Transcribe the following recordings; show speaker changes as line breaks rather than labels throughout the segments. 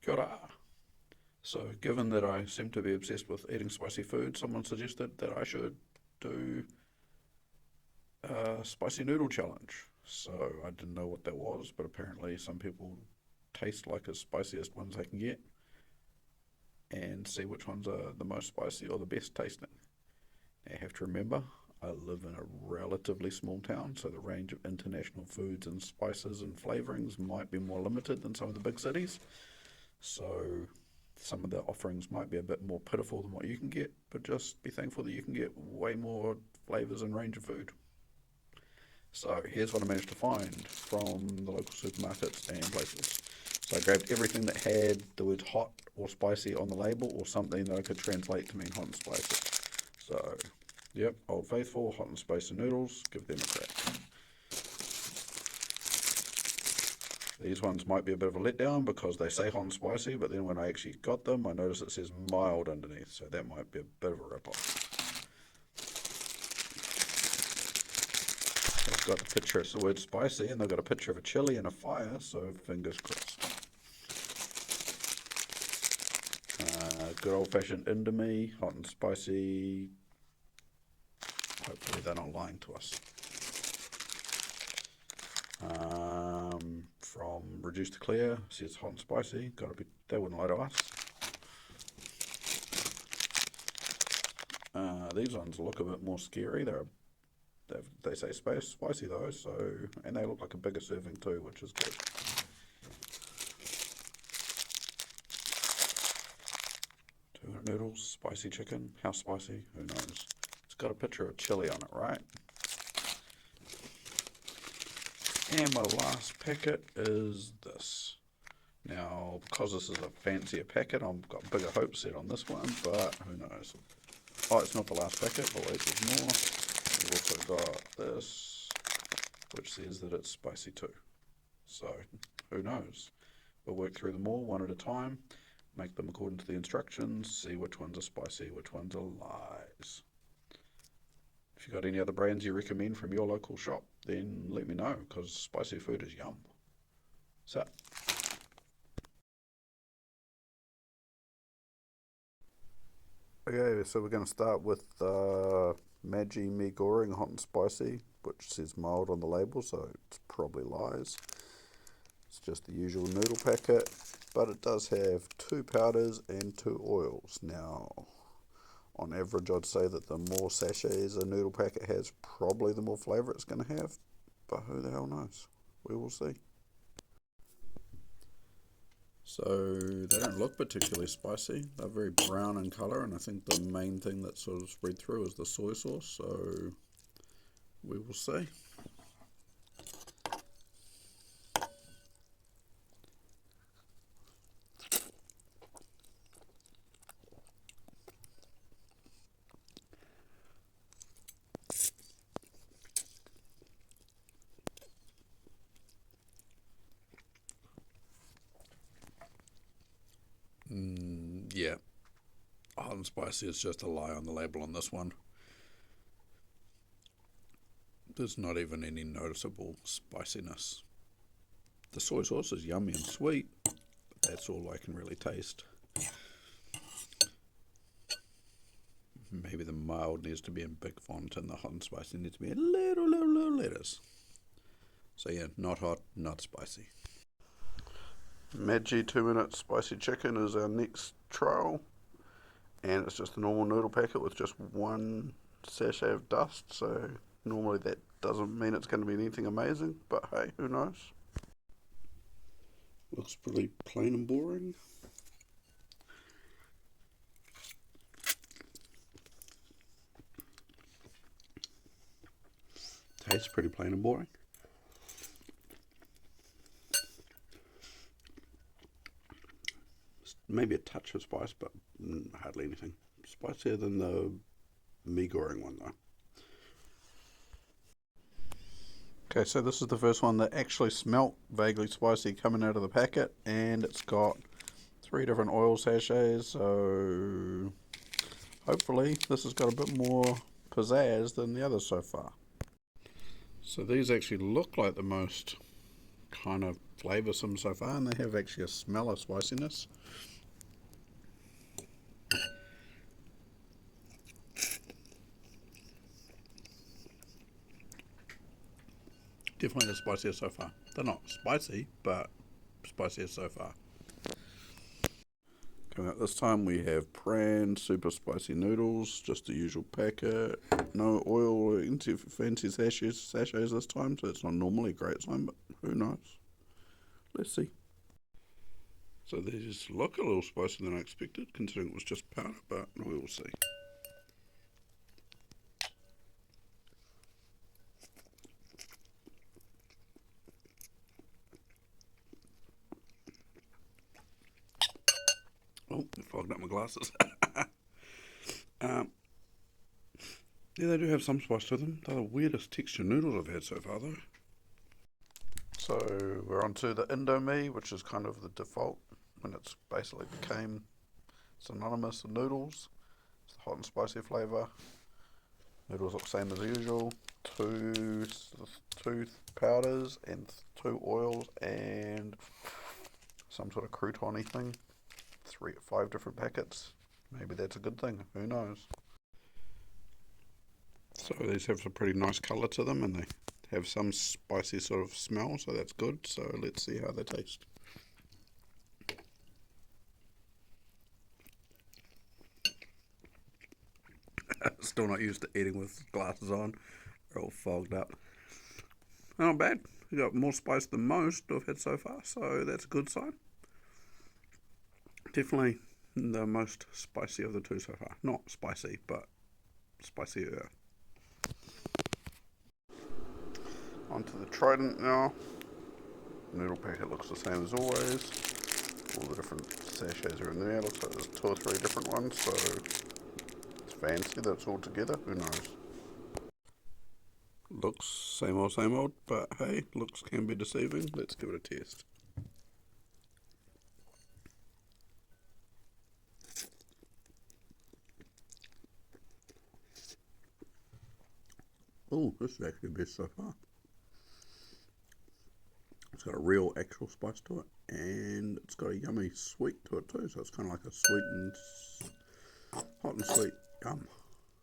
Kia ora. So, given that I seem to be obsessed with eating spicy food, someone suggested that I should do a spicy noodle challenge. So, I didn't know what that was, but apparently some people taste like the spiciest ones they can get and see which ones are the most spicy or the best tasting. Now, you have to remember, I live in a relatively small town, so the range of international foods and spices and flavourings might be more limited than some of the big cities. So some of the offerings might be a bit more pitiful than what you can get, but just be thankful that you can get way more flavours and range of food. So here's what I managed to find from the local supermarkets and places. So I grabbed everything that had the words hot or spicy on the label, or something that I could translate to mean hot and spicy. So, yep, Old Faithful, hot and spicy noodles, give them a crack. These ones might be a bit of a letdown because they say hot and spicy, but then when I actually got them, I noticed it says mild underneath, so that might be a bit of a rip-off. They've got a picture of the word spicy, and they've got a picture of a chili and a fire, so fingers crossed. Good old-fashioned Indomie, hot and spicy. Hopefully they're not lying to us. From Reduced to Clear, says hot and spicy. Gotta be, they wouldn't lie to us. These ones look a bit more scary. They say spicy though, so, and they look like a bigger serving too, which is good. Noodles, spicy chicken. How spicy? Who knows? It's got a picture of chili on it, right? And my last packet is this. Now, because this is a fancier packet, I've got bigger hopes set on this one, but who knows? Oh, it's not the last packet, but wait, there's more. We've also got this, which says that it's spicy too. So, who knows? We'll work through them all one at a time, make them according to the instructions, see which ones are spicy, which ones are lies. If you've got any other brands you recommend from your local shop, then let me know, because spicy food is yum. So, okay, so we're going to start with Maggi mee goreng hot and spicy, which says mild on the label, so it's probably lies. It's just the usual noodle packet, but it does have 2 powders and 2 oils. Now, on average, I'd say that the more sachets a noodle packet has, probably the more flavour it's going to have, but who the hell knows? We will see. So, they don't look particularly spicy. They're very brown in colour, and I think the main thing that sort of spread through is the soy sauce, so we will see. Yeah, hot and spicy is just a lie on the label on this one. There's not even any noticeable spiciness. The soy sauce is yummy and sweet, but that's all I can really taste. Maybe the mild needs to be in big font and the hot and spicy needs to be in little letters. So yeah, not hot, not spicy. Maggi 2-minute spicy chicken is our next trial, and it's just a normal noodle packet with just 1 sachet of dust, so normally that doesn't mean it's going to be anything amazing, but hey, who knows. Looks pretty plain and boring. Tastes pretty plain and boring. Maybe a touch of spice, but hardly anything. Spicier than the mee goreng one though. Okay, so this is the first one that actually smelt vaguely spicy coming out of the packet, and it's got 3 different oil sachets, so hopefully this has got a bit more pizzazz than the others so far. So these actually look like the most kind of flavoursome so far, and they have actually a smell of spiciness. Definitely the spiciest so far. They're not spicy, but spiciest so far. Coming up this time we have Pran super spicy noodles, just the usual packet, no oil or any fancy sachets this time, so it's not normally a great sign, but who knows. Let's see. So these look a little spicier than I expected, considering it was just powder, but we will see. Oh, I fogged up my glasses. Yeah, they do have some spice to them. They're the weirdest texture noodles I've had so far, though. So we're on to the Indomie, which is kind of the default when it's basically became synonymous with noodles. It's the hot and spicy flavour. Noodles look same as usual. Two powders and 2 oils and some sort of crouton-y thing. 5 different packets. Maybe that's a good thing. Who knows? So these have some pretty nice colour to them, and they have some spicy sort of smell, so that's good. So let's see how they taste. Still not used to eating with glasses on. They're all fogged up. Not bad. We got more spice than most I've had so far, so that's a good sign. Definitely the most spicy of the two so far. Not spicy, but spicier. Onto the Trident now. Noodle packet looks the same as always. All the different sachets are in there. Looks like there's 2 or 3 different ones, so it's fancy that it's all together. Who knows? Looks same old, but hey, looks can be deceiving. Let's give it a test. Oh, this is actually the best so far. It's got a real actual spice to it, and it's got a yummy sweet to it too, so it's kind of like a sweet and hot and sweet yum.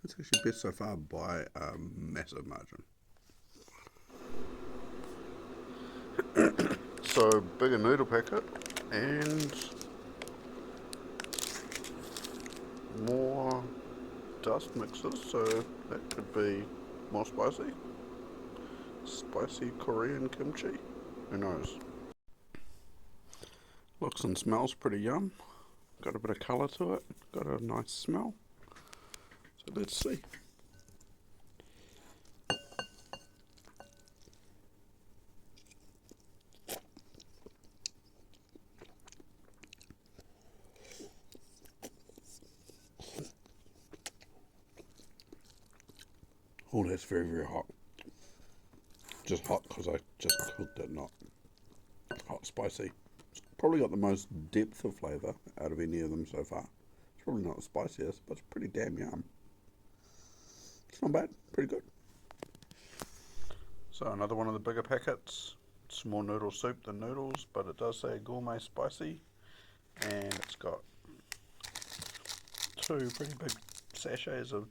It's actually best so far by a massive margin. So, bigger noodle packet, and more dust mixes, so that could be more spicy. Spicy Korean kimchi. Who knows? Looks and smells pretty yum. Got a bit of colour to it. Got a nice smell. So let's see. Oh, that's very, very hot. Just hot because I just cooked it, not hot spicy. It's probably got the most depth of flavour out of any of them so far. It's probably not the spiciest, but it's pretty damn yum. It's not bad, pretty good. So another one of the bigger packets. It's more noodle soup than noodles, but it does say gourmet spicy, and it's got 2 pretty big sachets of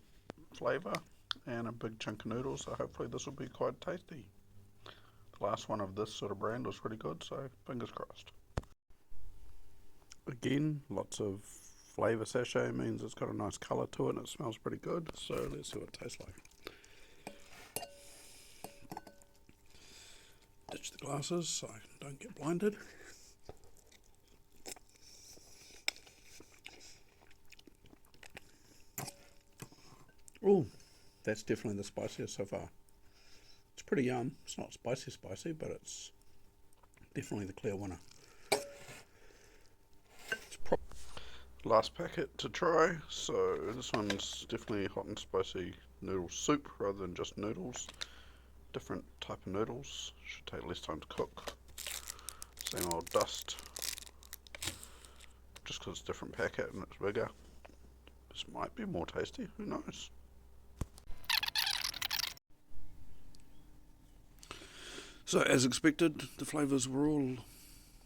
flavour and a big chunk of noodles, so hopefully this will be quite tasty. The last one of this sort of brand was pretty good, so fingers crossed. Again, lots of flavour sachet means it's got a nice colour to it and it smells pretty good, so let's see what it tastes like. Ditch the glasses so I don't get blinded. Oh, that's definitely the spiciest so far. It's pretty yum. It's not spicy, but it's definitely the clear winner. Last packet to try. So this one's definitely hot and spicy noodle soup rather than just noodles. Different type of noodles. Should take less time to cook. Same old dust. Just because it's a different packet and it's bigger. This might be more tasty. Who knows? So as expected, the flavours were all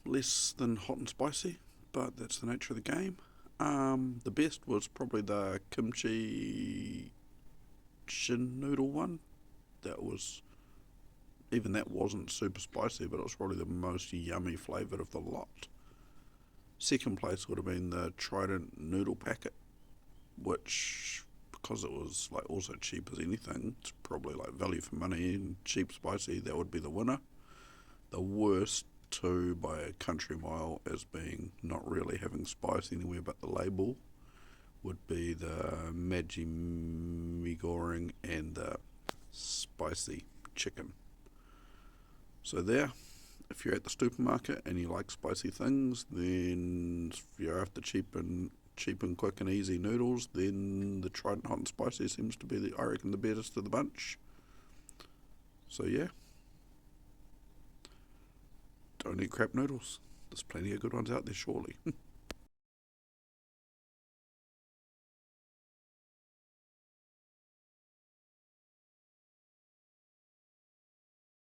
less than hot and spicy, but that's the nature of the game. The best was probably the kimchi shin noodle one. Even that wasn't super spicy, but it was probably the most yummy flavoured of the lot. Second place would have been the Trident noodle packet, which, because it was like also cheap as anything, it's probably like value for money and cheap spicy, that would be the winner. The worst two by a country mile as being not really having spice anywhere but the label would be the Maggi mee goreng and the spicy chicken. So there, if you're at the supermarket and you like spicy things, then if you're after cheap and quick and easy noodles, then the Trident Hot and Spicy seems to be, I reckon, the best of the bunch. So yeah, don't eat crap noodles. There's plenty of good ones out there, surely.